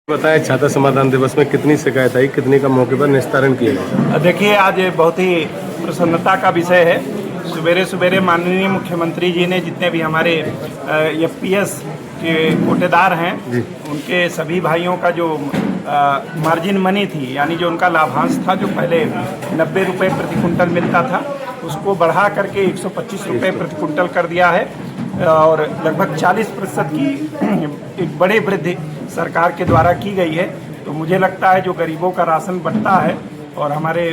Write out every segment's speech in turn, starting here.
बताएं, छात्र समाधान दिवस में कितनी शिकायत आई, कितनी का मौके पर निस्तारण किया गया? देखिए, आज बहुत ही प्रसन्नता का विषय है। सवेरे सवेरे माननीय मुख्यमंत्री जी ने जितने भी हमारे एफपीएस के कोटेदार हैं उनके सभी भाइयों का जो मार्जिन मनी थी, यानी जो उनका लाभांश था, जो पहले 90 रुपये प्रति कुंटल मिलता था, उसको बढ़ा करके 125 रुपये प्रति कुंटल कर दिया है और लगभग 40% की एक बड़ी वृद्धि सरकार के द्वारा की गई है। तो मुझे लगता है जो गरीबों का राशन बंटता है और हमारे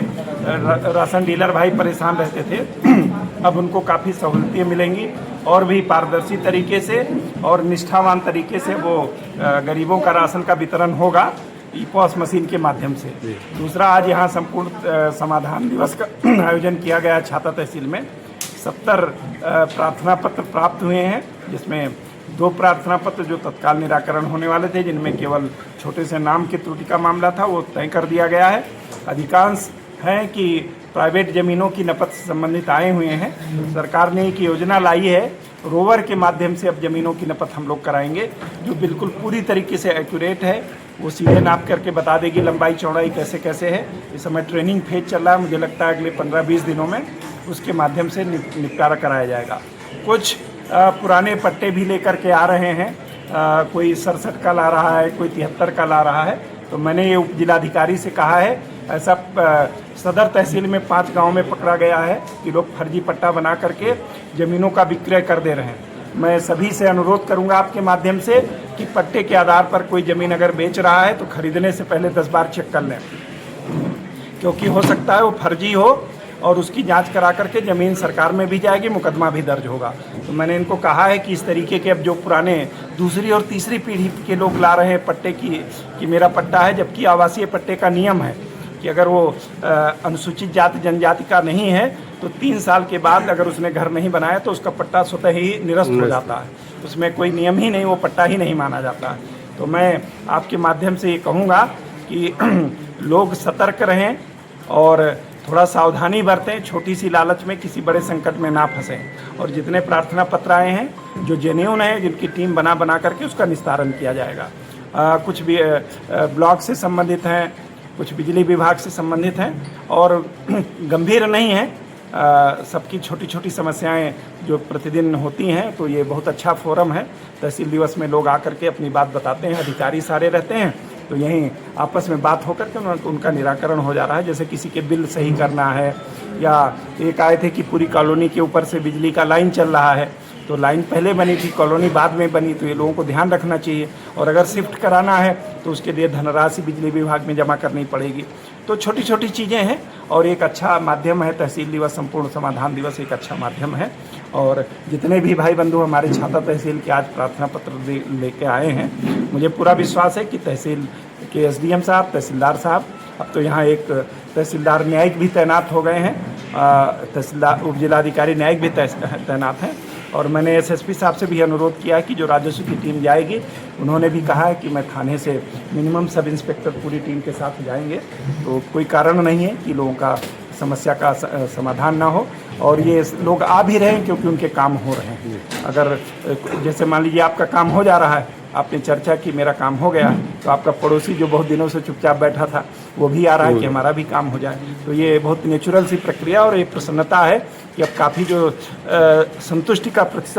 राशन डीलर भाई परेशान रहते थे, अब उनको काफ़ी सहूलतें मिलेंगी और भी पारदर्शी तरीके से और निष्ठावान तरीके से वो गरीबों का राशन का वितरण होगा ई-पॉस मशीन के माध्यम से। दूसरा, आज यहाँ संपूर्ण समाधान दिवस का आयोजन किया गया छाता तहसील में। 70 प्रार्थना पत्र प्राप्त हुए हैं, जिसमें 2 प्रार्थना पत्र जो तत्काल निराकरण होने वाले थे, जिनमें केवल छोटे से नाम की त्रुटि का मामला था, वो तय कर दिया गया है। अधिकांश हैं कि प्राइवेट ज़मीनों की नपत से संबंधित आए हुए हैं। सरकार ने एक योजना लाई है, रोवर के माध्यम से अब ज़मीनों की नपत हम लोग कराएंगे, जो बिल्कुल पूरी तरीके से एक्यूरेट है। वो सीधे नाप करके बता देगी लंबाई चौड़ाई कैसे कैसे है। इस समय ट्रेनिंग फेज चल रहा है, मुझे लगता है अगले 15-20 दिनों में उसके माध्यम से निपटारा कराया जाएगा। कुछ पुराने पट्टे भी लेकर के आ रहे हैं, कोई 67 का ला रहा है, कोई 73 का ला रहा है। तो मैंने ये उप जिलाधिकारी से कहा है, ऐसा सदर तहसील में 5 गांव में पकड़ा गया है कि लोग फर्जी पट्टा बना करके ज़मीनों का विक्रय कर दे रहे हैं। मैं सभी से अनुरोध करूंगा आपके माध्यम से कि पट्टे के आधार पर कोई ज़मीन अगर बेच रहा है तो खरीदने से पहले 10 बार चेक कर लें, क्योंकि हो सकता है वो फर्जी हो और उसकी जांच करा करके ज़मीन सरकार में भी जाएगी, मुकदमा भी दर्ज होगा। तो मैंने इनको कहा है कि इस तरीके के अब जो पुराने दूसरी और तीसरी पीढ़ी के लोग ला रहे हैं पट्टे की कि मेरा पट्टा है, जबकि आवासीय पट्टे का नियम है कि अगर वो अनुसूचित जाति जनजाति का नहीं है तो 3 साल के बाद अगर उसने घर नहीं बनाया तो उसका पट्टा स्वतः ही निरस्त हो जाता है। उसमें कोई नियम ही नहीं, वो पट्टा ही नहीं माना जाता है। तो मैं आपके माध्यम से ये कहूँगा कि लोग सतर्क रहें और थोड़ा सावधानी बरतें, छोटी सी लालच में किसी बड़े संकट में ना फंसें। और जितने प्रार्थना पत्र आए हैं जो जेन्युइन हैं, जिनकी टीम बना करके उसका निस्तारण किया जाएगा। कुछ भी ब्लॉक से संबंधित हैं, कुछ बिजली विभाग से संबंधित हैं और गंभीर नहीं हैं। सबकी छोटी छोटी समस्याएं जो प्रतिदिन होती हैं। तो ये बहुत अच्छा फोरम है। तहसील दिवस में लोग आकर के अपनी बात बताते हैं, अधिकारी सारे रहते हैं, तो यहीं आपस में बात होकर के उनका निराकरण हो जा रहा है। जैसे किसी के बिल सही करना है, या एक आए थे कि पूरी कॉलोनी के ऊपर से बिजली का लाइन चल रहा है, तो लाइन पहले बनी थी, कॉलोनी बाद में बनी, तो ये लोगों को ध्यान रखना चाहिए। और अगर शिफ्ट कराना है तो उसके लिए धनराशि बिजली विभाग में जमा करनी पड़ेगी। तो छोटी छोटी चीज़ें हैं और एक अच्छा माध्यम है तहसील दिवस, संपूर्ण समाधान दिवस एक अच्छा माध्यम है। और जितने भी भाई बंधु हमारे छाता तहसील के आज प्रार्थना पत्र लेके आए हैं, मुझे पूरा विश्वास है कि तहसील के एसडीएम साहब, तहसीलदार साहब, अब तो यहाँ एक तहसीलदार न्यायिक भी तैनात हो गए हैं, तहसीलदार उप जिलाधिकारी न्यायिक भी तैनात हैं। और मैंने एसएसपी साहब से भी अनुरोध किया है कि जो राजस्व की टीम जाएगी, उन्होंने भी कहा है कि मैं थाने से मिनिमम सब इंस्पेक्टर पूरी टीम के साथ जाएंगे। तो कोई कारण नहीं है कि लोगों का समस्या का समाधान ना हो, और ये लोग आ भी रहे हैं क्योंकि उनके काम हो रहे हैं। अगर जैसे मान लीजिए आपका काम हो जा रहा है, आपने चर्चा की मेरा काम हो गया, तो आपका पड़ोसी जो बहुत दिनों से चुपचाप बैठा था वो भी आ रहा है कि हमारा भी काम हो जाए। तो ये बहुत नेचुरल सी प्रक्रिया और ये प्रसन्नता है कि अब काफ़ी जो संतुष्टि का प्रतिशत